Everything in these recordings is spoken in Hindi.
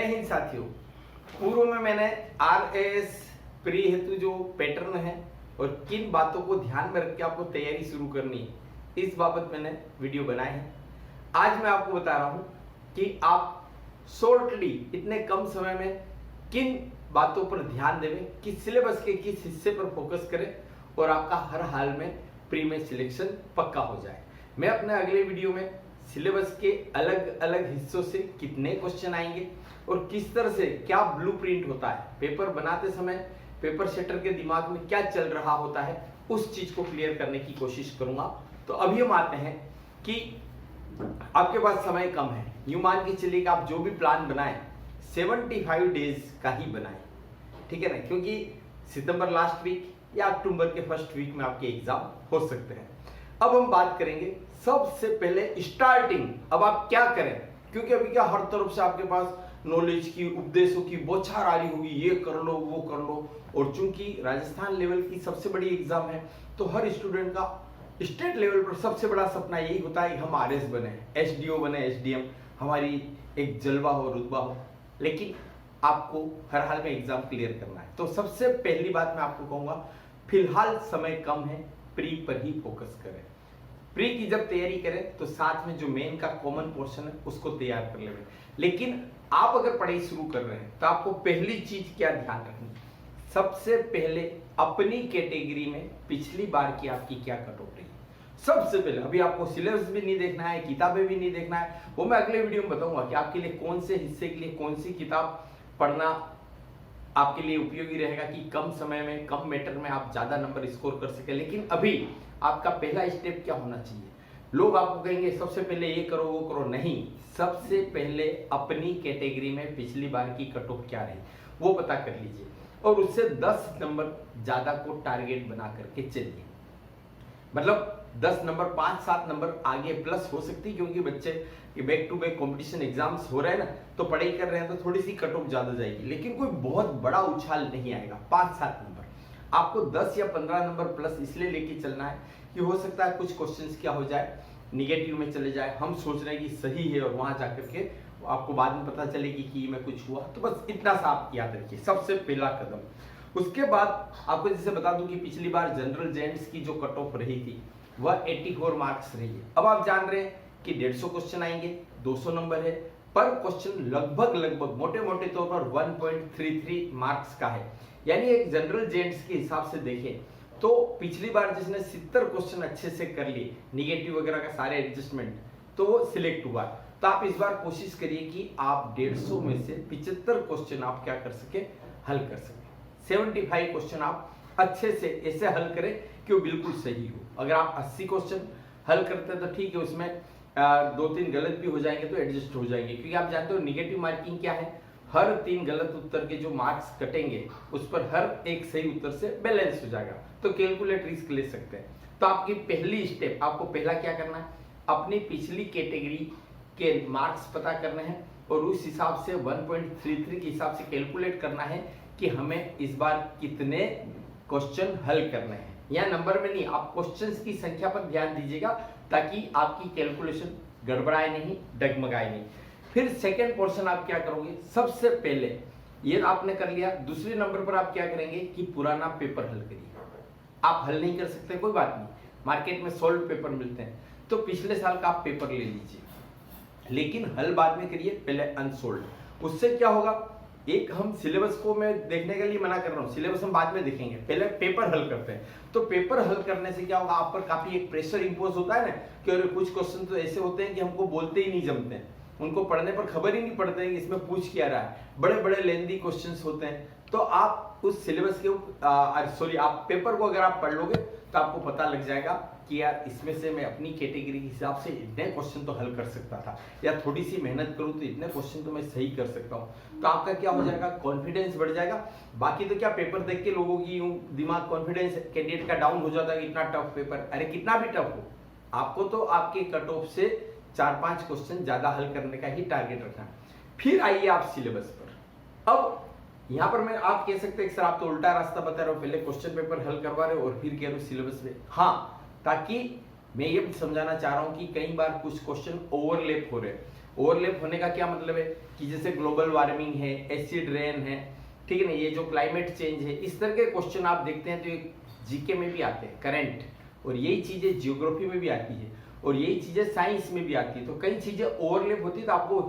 जय हिंद साथियों। पूर्व में मैंने आरएएस प्री हेतु जो पैटर्न है और किन बातों को ध्यान में रख के आपको तैयारी शुरू करनी है इस बाबत मैंने वीडियो बनाए हैं। आज मैं आपको बता रहा हूं कि आप शॉर्टली इतने कम समय में किन बातों पर ध्यान देवें, किस सिलेबस के किस हिस्से पर फोकस करें और आपका हर हाल में प्री में सिलेक्शन पक्का हो जाए। मैं अपने अगले वीडियो में सिलेबस के अलग अलग हिस्सों से कितने क्वेश्चन आएंगे और किस तरह से क्या ब्लूप्रिंट होता है, पेपर बनाते समय पेपर सेटर के दिमाग में क्या चल रहा होता है, उस चीज को क्लियर करने की कोशिश करूंगा। तो अभी हम आते हैं कि आपके पास समय कम है, यूं मान के चलिए कि आप जो भी प्लान बनाएं 75 डेज का ही बनाएं, ठीक है ना, क्योंकि सितंबर लास्ट वीक या अक्टूबर के फर्स्ट वीक में आपके एग्जाम हो सकते हैं। अब हम बात करेंगे सबसे पहले स्टार्टिंग। अब आप क्या करें, क्योंकि अभी क्या हर तरफ से आपके पास नॉलेज की, उपदेशों की बौछार आ रही होगी, ये कर लो वो कर लो। और चूंकि राजस्थान लेवल की सबसे बड़ी एग्जाम है तो हर स्टूडेंट का स्टेट लेवल पर सबसे बड़ा सपना यही होता है कि हम आरएस बने, एसडीओ बने, एसडीएम, हमारी एक जलवा हो, रुतबा हो। लेकिन आपको हर हाल में एग्जाम क्लियर करना है। तो सबसे पहली बात मैं आपको कहूंगा, फिलहाल समय कम है, प्री पर ही फोकस करें। प्री की जब तैयारी करें तो साथ में जो मेन का कॉमन पोर्शन है उसको तैयार कर लें। लेकिन आप अगर पढ़ाई शुरू कर रहे हैं तो आपको पहली चीज क्या ध्यान रखनी, सबसे पहले अपनी कैटेगरी में पिछली बार की आपकी क्या कट ऑफ रही है। सबसे पहले अभी आपको सिलेबस भी नहीं देखना है, किताबें भी नहीं देखना है, वो मैं अगले वीडियो में बताऊंगा कि आपके लिए कौन से हिस्से के लिए कौन सी किताब पढ़ना आपके लिए उपयोगी रहेगा कि कम समय में कम मैटर में आप ज्यादा नंबर स्कोर कर सके। लेकिन अभी आपका पहला स्टेप क्या होना चाहिए, लोग आपको कहेंगे सबसे पहले ये करो वो करो, नहीं, सबसे पहले अपनी कैटेगरी में पिछली बार की कट ऑफ क्या रही वो पता कर लीजिए और उससे 10 नंबर ज्यादा को टारगेट बना करके चलिए। मतलब 10 नंबर 5-7 नंबर आगे प्लस हो सकती है, क्योंकि बच्चे back to back competition exams हो रहे हैं ना, तो पढ़ाई कर रहे हैं तो थोड़ी सी कट ऑफ ज्यादा जाएगी, लेकिन कोई बहुत बड़ा उछाल नहीं आएगा। 5-7 नंबर आपको 10 या 15 नंबर प्लस इसलिए लेके चलना है कि हो सकता है कुछ क्वेश्चंस क्या हो जाए, निगेटिव में चले जाए, हम सोच रहे हैं कि सही है और वहां जाकर के आपको बाद में पता चलेगी कि में कुछ हुआ। तो बस इतना सा आप याद रखिए, सबसे पहला कदम। उसके बाद आपको जैसे बता दूं कि पिछली बार जनरल जेंट्स की जो कट ऑफ रही थी वह 84 मार्क्स रही है। अब आप जान रहे हैं कि 150 क्वेश्चन आएंगे, 200 नंबर है, पर क्वेश्चन लगभग मोटे मोटे तौर पर 1.33 मार्क्स का है। यानी एक जनरल जेंट्स के हिसाब से देखें तो पिछली बार जिसने 70 क्वेश्चन अच्छे से कर लिए, निगेटिव वगैरह का सारे एडजस्टमेंट, तो वो सिलेक्ट हुआ। तो आप इस बार कोशिश करिए कि आप 150 में से 75 क्वेश्चन आप क्या कर सके, हल कर सके। 75 क्वेश्चन आप अच्छे से ऐसे हल करें कि वो बिल्कुल सही हो। अगर आप 80 क्वेश्चन हल करते हैं तो ठीक है, उसमें 2-3 गलत भी हो जाएंगे तो एडजस्ट हो जाएंगे, क्योंकि आप जानते हो निगेटिव मार्किंग क्या है, हर 3 गलत उत्तर के जो मार्क्स कटेंगे उस पर हर एक सही उत्तर से बैलेंस हो जाएगा। तो कैलकुलेट रिस्क ले सकते हैं। तो आपकी पहली स्टेप, आपको पहला क्या करना है, अपनी पिछली कैटेगरी के मार्क्स पता करने हैं और उस हिसाब से 1.33 के हिसाब से कैलकुलेट करना है कि हमें इस बार कितने क्वेश्चन हल करने हैं। या नंबर में नहीं, आप क्वेश्चंस की संख्या पर ध्यान दीजिएगा ताकि आपकी कैलकुलेशन गड़बड़ाए नहीं, डगमगाए नहीं। फिर सेकेंड पोर्शन आप क्या करोगे, सबसे पहले ये आपने कर लिया, दूसरे नंबर पर आप क्या करेंगे कि पुराना पेपर हल करिए। आप हल नहीं कर सकते कोई बात नहीं, मार्केट में सॉल्व पेपर मिलते हैं, तो पिछले साल का आप पेपर ले लीजिए, लेकिन हल बाद में करिए, पहले अनसोल्ड। उससे क्या होगा, एक हम सिलेबस को मैं देखने के लिए मना कर रहा हूँ, सिलेबस हम बाद में देखेंगे, पहले पेपर हल करते हैं। तो पेपर हल करने से क्या होगा, आप पर काफी एक प्रेशर इंपोज होता है ना कि अरे कुछ क्वेश्चन तो ऐसे होते हैं कि हमको बोलते ही नहीं जमते हैं, उनको पढ़ने पर खबर ही नहीं पड़ता है कि इसमें पूछ क्या रहा है, बड़े बड़े लेंदी क्वेश्चंस होते हैं। तो आप उस सिलेबस के आप पेपर को अगर आप पढ़ लोगे तो आपको पता लग जाएगा कि यार इसमें से मैं अपनी कैटेगरी के हिसाब से इतने क्वेश्चन तो हल कर सकता था, या थोड़ी सी मेहनत करूं तो इतने क्वेश्चन तो मैं सही कर सकता हूं। तो आपका क्या हो जाएगा, कॉन्फिडेंस बढ़ जाएगा। बाकी तो क्या, पेपर देख के लोगों की यूं दिमाग, कॉन्फिडेंस कैंडिडेट का डाउन हो जाता है कि इतना टफ पेपर, अरे कितना भी टफ हो, आपको तो आपके कट ऑफ से 4-5 क्वेश्चन ज्यादा हल करने का ही टारगेट रखना है। फिर आइए आप सिलेबस पर। अब यहां पर मैं आप कह सकते हैं सर आप तो उल्टा रास्ता बता रहे हो, पहले क्वेश्चन पेपर हल करवा रहे हो और फिर कह रहे हो सिलेबस में। हाँ, ताकि मैं ये समझाना चाह रहा हूं कि कई बार कुछ क्वेश्चन ओवरलैप हो रहे हैं। ओवरलैप होने का क्या मतलब है कि जैसे ग्लोबल वार्मिंग है, एसिड रेन है, ठीक है ना, ये जो क्लाइमेट चेंज है, इस तरह के क्वेश्चन आप देखते हैं तो ये जीके में भी आते हैं, करंट, और यही चीजें जियोग्राफी में भी आती है और यही चीजें साइंस में भी आती है। तो कई चीजें ओवरलैप होती है, तो आपको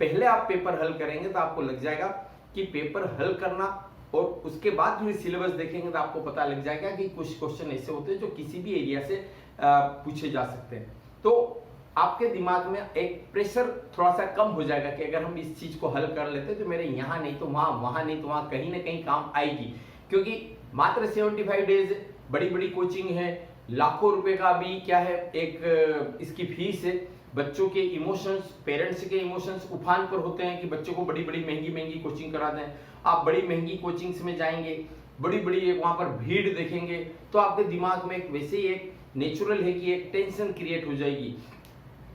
पहले आप पेपर हल करेंगे तो आपको लग जाएगा कि पेपर हल करना, और उसके बाद फिर सिलेबस देखेंगे तो आपको पता लग जाएगा कि कुछ क्वेश्चन ऐसे होते हैं जो किसी भी एरिया से पूछे जा सकते हैं। तो आपके दिमाग में एक प्रेशर थोड़ा सा कम हो जाएगा कि अगर हम इस चीज को हल कर लेते तो मेरे यहाँ नहीं तो वहां, वहां नहीं तो वहां, कहीं ना कहीं काम आएगी। क्योंकि मात्र 75 डेज, बड़ी बड़ी कोचिंग है, लाखों रुपए का भी क्या है एक इसकी फीस है, बच्चों के इमोशंस, पेरेंट्स के इमोशंस उफान पर होते हैं कि बच्चों को बड़ी बड़ी महंगी महंगी कोचिंग करा दें। आप बड़ी महंगी कोचिंग्स में जाएंगे, बड़ी बड़ी वहां पर भीड़ देखेंगे, तो आपके दिमाग में एक वैसे ही एक नेचुरल है कि एक टेंशन क्रिएट हो जाएगी,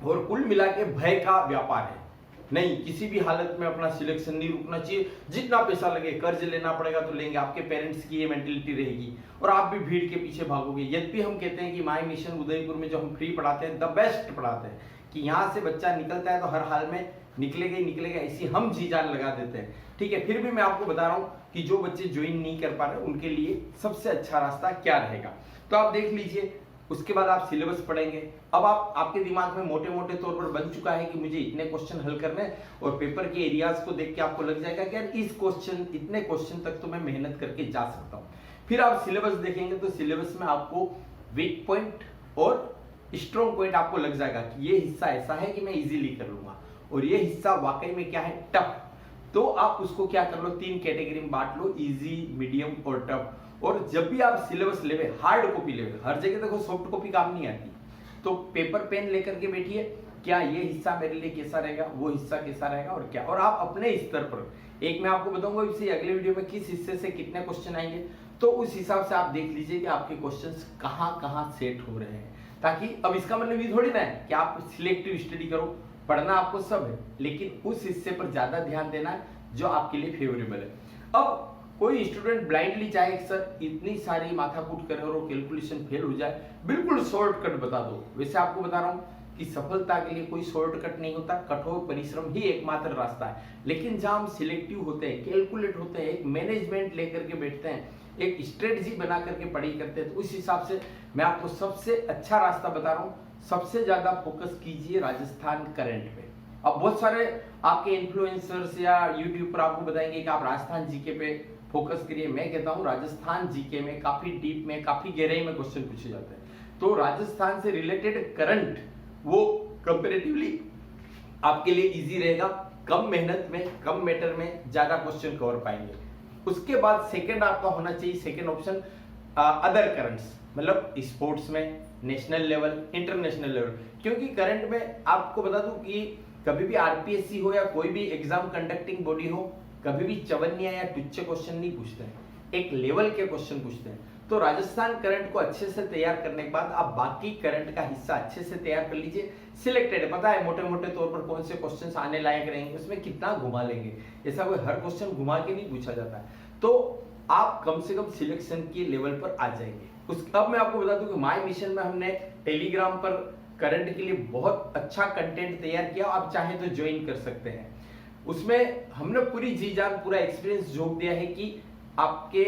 और कुल मिला के भय का व्यापार है। नहीं, किसी भी हालत में अपना सिलेक्शन नहीं रुकना चाहिए, जितना पैसा लगे, कर्ज लेना पड़ेगा तो लेंगे, आपके पेरेंट्स की ये मेंटेलिटी रहेगी और आप भी भीड़ के पीछे भागोगे। यद्यपि हम कहते हैं कि माय मिशन उदयपुर में जो हम फ्री पढ़ाते हैं, द बेस्ट पढ़ाते हैं, कि यहाँ से बच्चा निकलता है तो हर हाल में निकलेगा ही निकलेगा, ऐसी हम जी जान लगा देते हैं। ठीक है, फिर भी मैं आपको बता रहा हूँ कि जो बच्चे ज्वाइन नहीं कर पा रहे उनके लिए सबसे अच्छा रास्ता क्या रहेगा, तो आप देख लीजिए। उसके बाद आप सिलेबस पढ़ेंगे। अब आपके दिमाग में मोटे मोटे तौर पर बन चुका है कि मुझे इतने क्वेश्चन हल करने हैं, और पेपर के एरियाज को देख के आपको लग जाएगा कि यार इस क्वेश्चन, इतने क्वेश्चन तक तो मैं मेहनत करके जा सकता हूँ। फिर आप सिलेबस देखेंगे तो सिलेबस में आपको वीक पॉइंट और स्ट्रॉन्ग पॉइंट आपको लग जाएगा कि ये हिस्सा ऐसा है कि मैं इजीली कर लूंगा, और ये हिस्सा वाकई में क्या है, टफ। तो आप उसको क्या कर लो, 3 कैटेगरी में बांट लो, इजी, मीडियम और टफ। और जब भी आप सिलेबस लेवे, हार्ड कॉपी लेवे, हर जगह देखो सॉफ्ट कॉपी काम नहीं आती, तो पेपर पेन लेकर के बैठिए, क्या ये हिस्सा मेरे लिए कैसा रहेगा, वो हिस्सा कैसा रहेगा, और क्या, और आप अपने स्तर पर, एक मैं आपको बताऊंगा इसी अगले वीडियो में किस हिस्से से कितने क्वेश्चन आएंगे, तो उस हिसाब से आप देख लीजिए कि आपके क्वेश्चंस कहाँ सेट हो रहे हैं। ताकि अब इसका मतलब ये थोड़ी ना है कि आप सिलेक्टिव स्टडी करो, पढ़ना आपको सब है, लेकिन उस हिस्से पर ज्यादा ध्यान देना है जो आपके लिए फेवरेबल है। अब कोई स्टूडेंट ब्लाइंडली चाहे सर इतनी सारी माथाकूट करे और कैलकुलेशन फेल हो जाए, बिल्कुल शॉर्टकट बता दो। वैसे आपको बता रहा हूँ कि सफलता के लिए कोई शॉर्टकट नहीं होता, कठोर परिश्रम ही एकमात्र रास्ता है। लेकिन जहां हम सिलेक्टिव होते हैं, कैलकुलेट होते हैं, एक मैनेजमेंट लेकर के बैठते हैं, एक स्ट्रेटजी बना करके पढ़ाई करते हैं, तो उस हिसाब से मैं आपको सबसे अच्छा रास्ता बता रहा हूँ। सबसे ज्यादा फोकस कीजिए राजस्थान करंट पे। अब बहुत सारे आपके इन्फ्लुएंसर्स या यूट्यूब पर आपको बताएंगे कि आप राजस्थान जीके पे फोकस करिए। मैं कहता हूँ राजस्थान जीके में काफी डीप में, काफी गहराई में क्वेश्चन पूछे जाते हैं, तो राजस्थान से रिलेटेड करंट वो कंपैरेटिवली आपके लिए इजी रहेगा, कम मेहनत में, कम मैटर में ज्यादा क्वेश्चन कवर पाएंगे। उसके बाद सेकंड आपका होना चाहिए, सेकंड ऑप्शन अदर करंट्स, मतलब स्पोर्ट्स में, नेशनल लेवल, इंटरनेशनल लेवल। क्योंकि करंट में आपको बता दूं कि कभी भी आरपीएससी हो या कोई भी एग्जाम कंडक्टिंग बॉडी हो, कभी भी चवन्निया या टुच्चे क्वेश्चन नहीं पूछते हैं, एक लेवल के क्वेश्चन पूछते हैं। तो राजस्थान करंट को अच्छे से तैयार करने के बाद आप बाकी करंट का हिस्सा अच्छे से तैयार कर लीजिए। सिलेक्टेड है, पता है मोटे मोटे तौर पर कौन से क्वेश्चंस आने लायक रहेंगे, उसमें कितना घुमा लेंगे, ऐसा कोई हर क्वेश्चन घुमा के नहीं पूछा जाता है, तो आप कम से कम सिलेक्शन के लेवल पर आ जाएंगे। अब मैं आपको बता दूं कि माय मिशन में हमने टेलीग्राम पर करंट के लिए बहुत अच्छा कंटेंट तैयार किया, आप चाहे तो ज्वाइन कर सकते हैं। उसमें हमने पूरी जी जान, पूरा एक्सपीरियंस झोंक दिया है कि आपके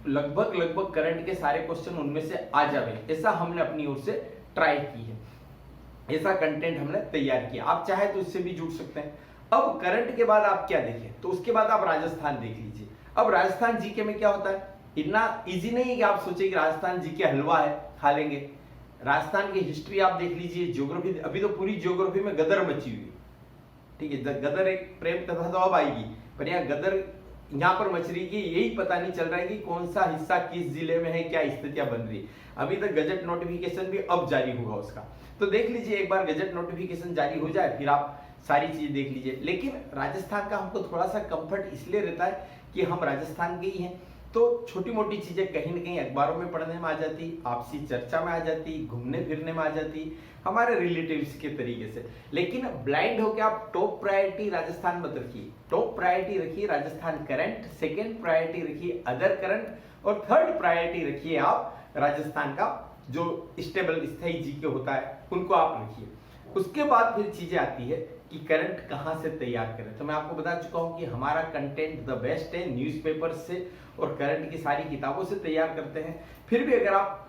लगभग करंट के सारे क्वेश्चन उनमें से आ जावे, ऐसा हमने अपनी ओर से ट्राई की है, ऐसा कंटेंट हमने तैयार किया। आप चाहे तो उससे भी जुड़ सकते हैं। अब करंट के बाद आप क्या देखें, तो उसके बाद आप राजस्थान देख लीजिए। अब राजस्थान जीके में क्या होता है, इतना इजी नहीं है कि आप सोचे कि राजस्थान जीके हलवा है, खा लेंगे। राजस्थान की हिस्ट्री आप देख लीजिए, ज्योग्राफी, अभी तो पूरी ज्योग्राफी में गदर मची हुई है, ठीक है, गदर एक प्रेम कथा तो अब आएगी, पर यहाँ गदर यहाँ पर मछ रही की यही पता नहीं चल रहा है कि कौन सा हिस्सा किस जिले में है, क्या स्थितियां बन रही है। अभी तक गजट नोटिफिकेशन भी अब जारी होगा उसका, तो देख लीजिए, एक बार गजट नोटिफिकेशन जारी हो जाए फिर आप सारी चीजें देख लीजिए। लेकिन राजस्थान का हमको थोड़ा सा कंफर्ट इसलिए रहता है कि हम राजस्थान के ही हैं, तो छोटी मोटी चीजें कहीं ना कहीं अखबारों में पढ़ने में आ जाती, आपसी चर्चा में आ जाती, घूमने फिरने में आ जाती, हमारे रिलेटिव्स के तरीके से। लेकिन ब्लाइंड होकर आप टॉप प्रायोरिटी राजस्थान मत रखिए, टॉप प्रायोरिटी रखिए राजस्थान करंट, सेकेंड प्रायोरिटी रखिए अदर करंट, और थर्ड प्रायोरिटी रखिए आप राजस्थान का जो स्टेबल स्थायी जीके होता है उनको आप रखिए। उसके बाद फिर चीजें आती है कि करंट कहां से तैयार करें। तो मैं आपको बता चुका हूं कि हमारा कंटेंट द बेस्ट है, न्यूज़पेपर से और करंट की सारी किताबों से तैयार करते हैं। फिर भी अगर आप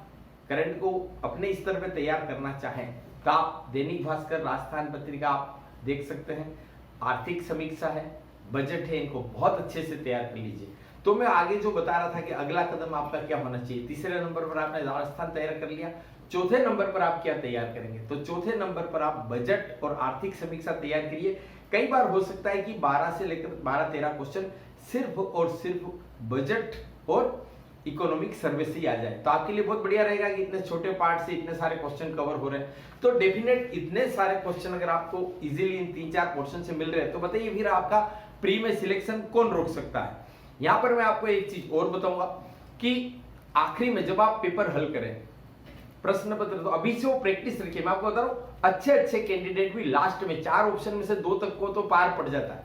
करंट को अपने स्तर पे तैयार करना चाहें तो आप दैनिक भास्कर, राजस्थान पत्रिका आप देख सकते हैं। आर्थिक समीक्षा है, बजट है, इनको बहुत अच्छे से तैयार कर लीजिए। तो मैं आगे जो बता रहा था कि अगला कदम आपका क्या होना चाहिए। तीसरे नंबर पर आपने राजस्थान तैयार कर लिया, चौथे नंबर पर आप क्या तैयार करेंगे। तो चौथे नंबर पर आप बजट और आर्थिक समीक्षा तैयार करिए। कई बार हो सकता है कि 12 से लेकर 12-13 क्वेश्चन सिर्फ और सिर्फ बजट और इकोनॉमिक सर्वे से ही आ जाए, तो आपके लिए बहुत बढ़िया रहेगा कि इतने छोटे पार्ट से इतने सारे क्वेश्चन कवर हो रहे हैं। तो डेफिनेट इतने सारे क्वेश्चन अगर आपको इजीली इन 3-4 पोर्शन से मिल रहे हैं तो बताइए फिर आपका प्री में सिलेक्शन कौन रोक सकता है। यहां पर मैं आपको एक चीज और बताऊंगा कि आखिरी में जब आप पेपर हल करें प्रश्न पत्र, तो अभी से वो प्रैक्टिस रखिए। मैं आपको बता रहा हूं अच्छे कैंडिडेट भी लास्ट में 4 ऑप्शन में से 2 तक को तो पार पड़ जाता है,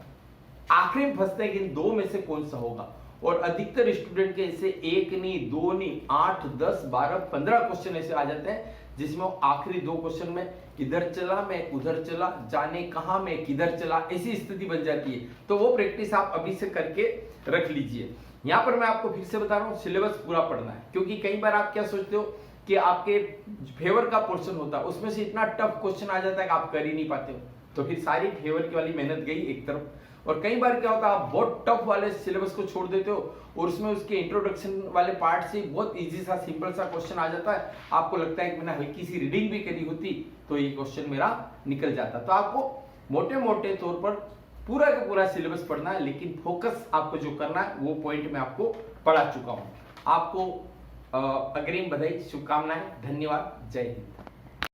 आखिरी में फंसते हैं कि इन 2 में से कौन सा होगा। और अधिकतर स्टूडेंट के ऐसे 1 नहीं, 2 नहीं, 8, 10, 12, 15 क्वेश्चन ऐसे आ जाते हैं जिसमें वो आखिरी 2 क्वेश्चन में इधर चला मैं उधर चला, जाने कहां मैं किधर चला, ऐसी स्थिति बन जाती है। तो वो प्रैक्टिस आप अभी से करके रख लीजिए। यहां पर मैं आपको फिर से बता रहा हूं सिलेबस पूरा पढ़ना है, क्योंकि कई बार आप क्या सोचते हो कि आपके फेवर का पोर्शन होता है उसमें से इतना टफ क्वेश्चन आ जाता है कि आप कर ही नहीं पाते हो, तो फिर सारी फेवर की वाली मेहनत गई एक तरफ। और कई बार क्या होता है आप बहुत टफ वाले सिलेबस को छोड़ देते हो और उसमें उसके इंट्रोडक्शन वाले पार्ट से बहुत इजी सा सिंपल सा क्वेश्चन आ जाता है, आपको लगता है कि मैंने हल्की सी रीडिंग भी करी होती तो ये क्वेश्चन मेरा निकल जाता। तो आपको मोटे मोटे तौर पर पूरा का पूरा सिलेबस पढ़ना है, लेकिन फोकस आपको जो करना है वो पॉइंट मैं आपको पढ़ा चुका हूं। आपको अग्रिम बधाई, शुभकामनाएं, धन्यवाद, जय हिंद।